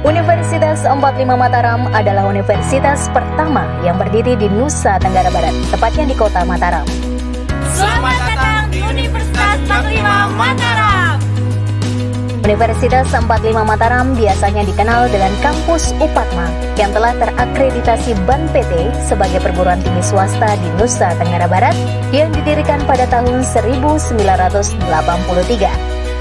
Universitas 45 Mataram adalah universitas pertama yang berdiri di Nusa Tenggara Barat, tepatnya di kota Mataram. Selamat datang di Universitas 45 Mataram. Universitas 45 Mataram biasanya dikenal dengan kampus Upatma yang telah terakreditasi BAN PT sebagai perguruan tinggi swasta di Nusa Tenggara Barat yang didirikan pada tahun 1983.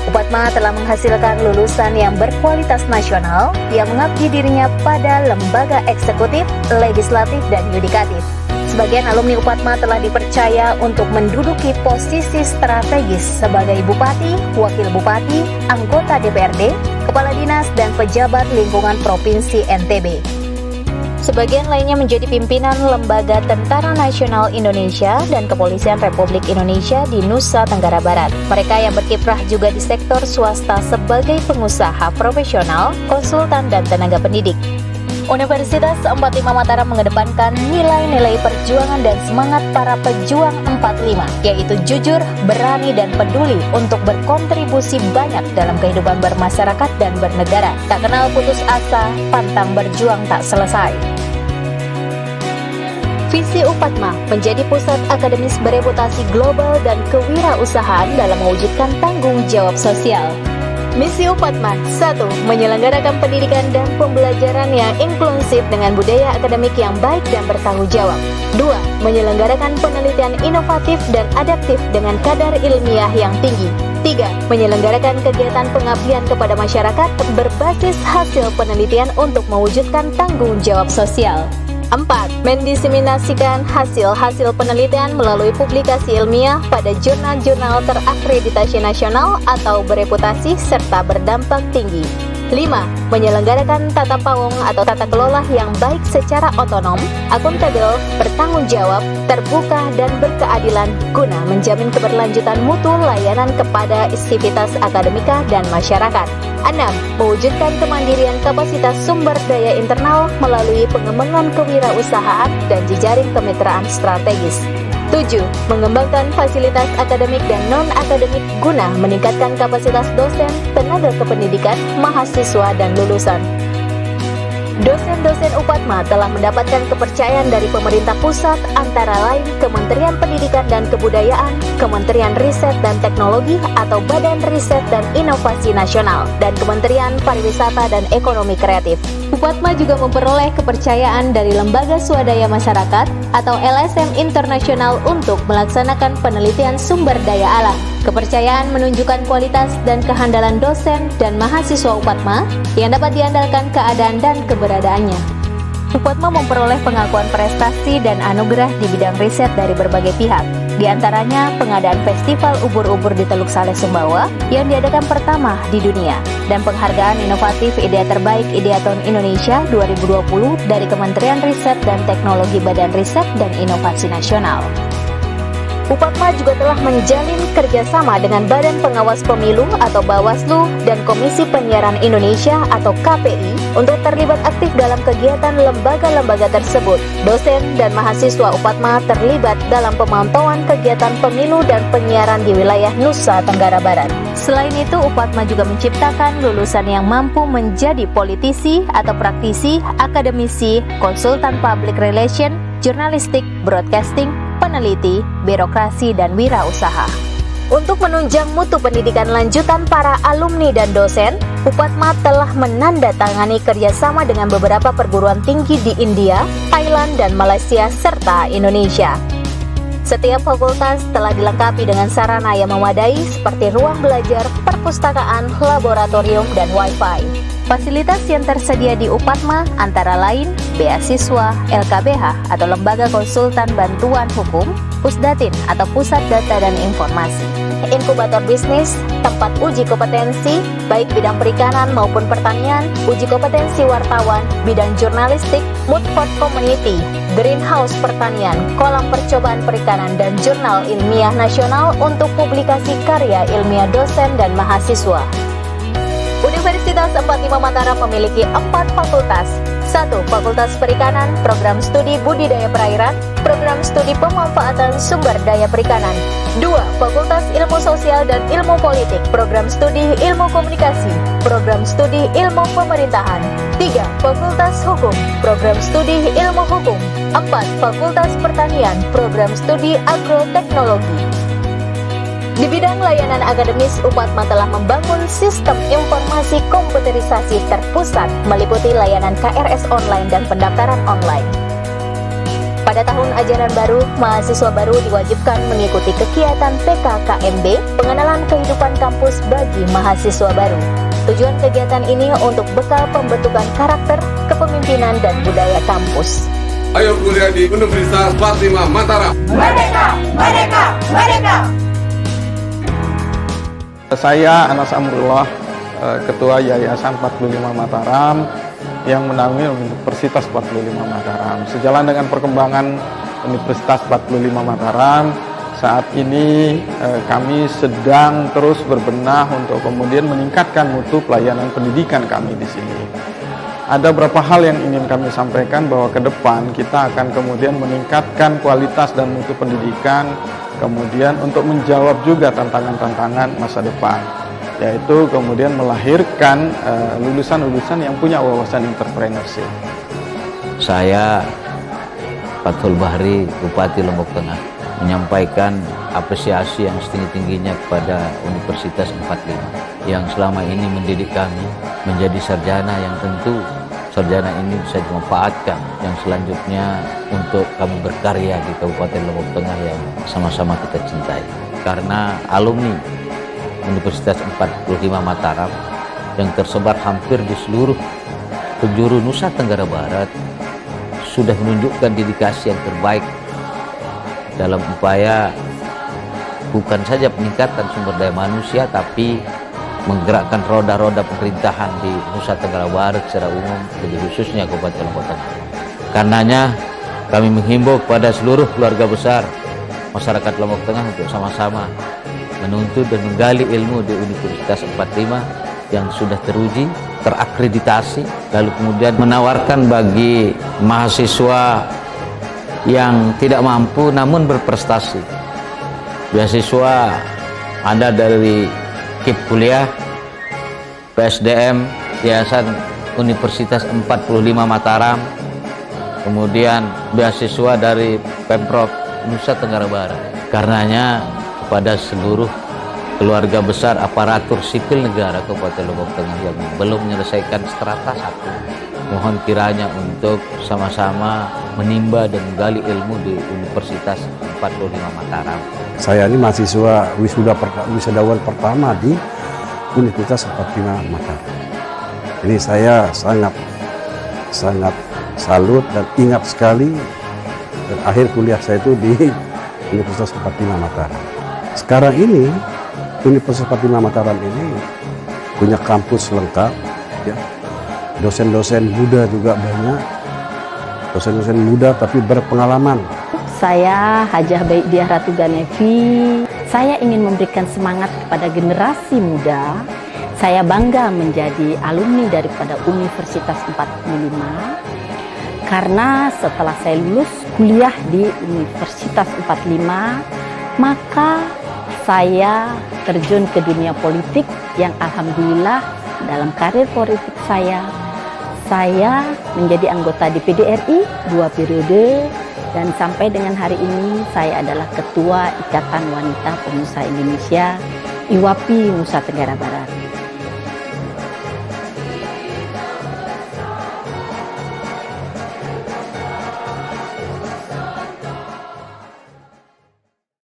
Upatma telah menghasilkan lulusan yang berkualitas nasional yang mengabdi dirinya pada lembaga eksekutif, legislatif, dan yudikatif. Sebagian alumni Upatma telah dipercaya untuk menduduki posisi strategis sebagai bupati, wakil bupati, anggota DPRD, kepala dinas, dan pejabat lingkungan Provinsi NTB. Sebagian lainnya menjadi pimpinan Lembaga Tentara Nasional Indonesia dan Kepolisian Republik Indonesia di Nusa Tenggara Barat. Mereka yang berkiprah juga di sektor swasta sebagai pengusaha profesional, konsultan, dan tenaga pendidik. Universitas 45 Mataram mengedepankan nilai-nilai perjuangan dan semangat para pejuang 45, yaitu jujur, berani, dan peduli untuk berkontribusi banyak dalam kehidupan bermasyarakat dan bernegara. Tak kenal putus asa, pantang berjuang tak selesai. Visi Upatma menjadi pusat akademis bereputasi global dan kewirausahaan dalam mewujudkan tanggung jawab sosial. Misi Upatma 1. Menyelenggarakan pendidikan dan pembelajaran yang inklusif dengan budaya akademik yang baik dan bertanggung jawab. 2. Menyelenggarakan penelitian inovatif dan adaptif dengan kadar ilmiah yang tinggi. 3. Menyelenggarakan kegiatan pengabdian kepada masyarakat berbasis hasil penelitian untuk mewujudkan tanggung jawab sosial. 4. Mendiseminasikan hasil-hasil penelitian melalui publikasi ilmiah pada jurnal-jurnal terakreditasi nasional atau bereputasi serta berdampak tinggi. 5. Menyelenggarakan tata pawong atau tata kelola yang baik secara otonom, akuntabel, bertanggung jawab, terbuka, dan berkeadilan guna menjamin keberlanjutan mutu layanan kepada sivitas akademika dan masyarakat. 6. Mewujudkan kemandirian kapasitas sumber daya internal melalui pengembangan kewirausahaan dan jejaring kemitraan strategis. 7. Mengembangkan fasilitas akademik dan non-akademik guna meningkatkan kapasitas dosen, tenaga kependidikan, mahasiswa, dan lulusan. Dosen-dosen Upatma telah mendapatkan kepercayaan dari pemerintah pusat antara lain Kementerian Pendidikan dan Kebudayaan, Kementerian Riset dan Teknologi atau Badan Riset dan Inovasi Nasional, dan Kementerian Pariwisata dan Ekonomi Kreatif. Upatma juga memperoleh kepercayaan dari Lembaga Swadaya Masyarakat atau LSM Internasional untuk melaksanakan penelitian sumber daya alam. Kepercayaan menunjukkan kualitas dan kehandalan dosen dan mahasiswa Upatma yang dapat diandalkan keadaan dan keberadaannya. Upatma memperoleh pengakuan prestasi dan anugerah di bidang riset dari berbagai pihak, di antaranya pengadaan Festival Ubur-Ubur di Teluk Saleh, Sumbawa yang diadakan pertama di dunia, dan penghargaan inovatif Idea Terbaik Ideaton Indonesia 2020 dari Kementerian Riset dan Teknologi Badan Riset dan Inovasi Nasional. Upatma juga telah menjalin kerjasama dengan Badan Pengawas Pemilu atau Bawaslu dan Komisi Penyiaran Indonesia atau KPI untuk terlibat aktif dalam kegiatan lembaga-lembaga tersebut. Dosen dan mahasiswa Upatma terlibat dalam pemantauan kegiatan pemilu dan penyiaran di wilayah Nusa Tenggara Barat. Selain itu, Upatma juga menciptakan lulusan yang mampu menjadi politisi atau praktisi, akademisi, konsultan public relation, jurnalistik, broadcasting, peneliti, birokrasi, dan wirausaha. Untuk menunjang mutu pendidikan lanjutan para alumni dan dosen, Upatma telah menandatangani kerjasama dengan beberapa perguruan tinggi di India, Thailand, dan Malaysia, serta Indonesia. Setiap fakultas telah dilengkapi dengan sarana yang memadai seperti ruang belajar, perpustakaan, laboratorium, dan Wi-Fi. Fasilitas yang tersedia di Upatma antara lain beasiswa, LKBH atau Lembaga Konsultan Bantuan Hukum, Pusdatin atau Pusat Data dan Informasi, inkubator bisnis, tempat uji kompetensi, baik bidang perikanan maupun pertanian, uji kompetensi wartawan, bidang jurnalistik, mood for community, greenhouse pertanian, kolam percobaan perikanan, dan jurnal ilmiah nasional untuk publikasi karya ilmiah dosen dan mahasiswa. Universitas 45 Mataram memiliki 4 fakultas, 1. Fakultas Perikanan, Program Studi Budidaya Perairan, Program Studi Pemanfaatan Sumber Daya Perikanan. 2. Fakultas Ilmu Sosial dan Ilmu Politik, Program Studi Ilmu Komunikasi, Program Studi Ilmu Pemerintahan. 3. Fakultas Hukum, Program Studi Ilmu Hukum. 4. Fakultas Pertanian, Program Studi Agroteknologi. Di bidang layanan akademis, UPATMA telah membangun sistem informasi komputerisasi terpusat meliputi layanan KRS online dan pendaftaran online. Pada tahun ajaran baru, mahasiswa baru diwajibkan mengikuti kegiatan PKKMB, pengenalan kehidupan kampus bagi mahasiswa baru. Tujuan kegiatan ini untuk bekal pembentukan karakter, kepemimpinan, dan budaya kampus. Ayo kuliah di Universitas 45 Mataram. Merdeka! Merdeka! Merdeka! Saya Anas Amrullah, Ketua Yayasan 45 Mataram yang menaungi Universitas 45 Mataram. Sejalan dengan perkembangan Universitas 45 Mataram, saat ini kami sedang terus berbenah untuk kemudian meningkatkan mutu pelayanan pendidikan kami di sini. Ada beberapa hal yang ingin kami sampaikan bahwa ke depan kita akan kemudian meningkatkan kualitas dan mutu pendidikan, kemudian untuk menjawab juga tantangan-tantangan masa depan, yaitu kemudian melahirkan lulusan-lulusan yang punya wawasan entrepreneurship. Saya Fathul Bahri, Bupati Lombok Tengah, menyampaikan apresiasi yang setinggi-tingginya kepada Universitas 45 yang selama ini mendidik kami menjadi sarjana yang tentu sarjana ini bisa dimanfaatkan yang selanjutnya untuk kami berkarya di Kabupaten Lombok Tengah yang sama-sama kita cintai. Karena alumni Universitas 45 Mataram yang tersebar hampir di seluruh penjuru Nusa Tenggara Barat sudah menunjukkan dedikasi yang terbaik dalam upaya bukan saja peningkatan sumber daya manusia, tapi menggerakkan roda-roda pemerintahan di Nusa Tenggara Barat secara umum, lebih khususnya Kabupaten Lombok Tengah. Karenanya kami menghimbau kepada seluruh keluarga besar masyarakat Lombok Tengah untuk sama-sama menuntut dan menggali ilmu di Universitas 45 yang sudah teruji, terakreditasi, lalu kemudian menawarkan bagi mahasiswa yang tidak mampu namun berprestasi beasiswa ada dari KIP kuliah, PSDM, Yayasan Universitas 45 Mataram, kemudian beasiswa dari Pemprov Nusa Tenggara Barat. Karenanya kepada seluruh keluarga besar aparatur sipil negara Kabupaten Lombok Tengah yang belum menyelesaikan strata 1, mohon kiranya untuk sama-sama menimba dan menggali ilmu di Universitas 45 Mataram. Saya ini mahasiswa wisudawan pertama di Universitas 45 Mataram. Ini saya sangat salut dan ingat sekali akhir kuliah saya itu di Universitas 45 Mataram. Sekarang ini Universitas 45 Mataram ini punya kampus lengkap, ya. Dosen-dosen muda juga banyak, dosen-dosen muda tapi berpengalaman. Saya Hajah Baidiah Ratu Ganevi. Saya ingin memberikan semangat kepada generasi muda. Saya bangga menjadi alumni daripada Universitas 45 karena setelah saya lulus kuliah di Universitas 45, maka saya terjun ke dunia politik yang alhamdulillah dalam karir politik saya menjadi anggota DPD RI 2 periode. Dan sampai dengan hari ini saya adalah Ketua Ikatan Wanita Pengusaha Indonesia IWAPI Nusa Tenggara Barat.